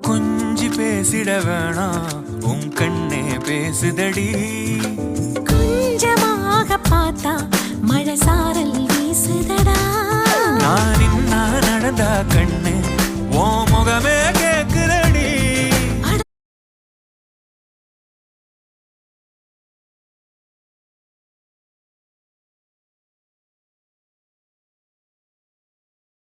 கொஞ்சி பேசிட வேணாம் உன் கண்ணே பேசுதடி. கொஞ்சமாக பார்த்தா மழை சாரல் வீசுதடா. நான் நடந்தா கண்ணு ஓ முகமே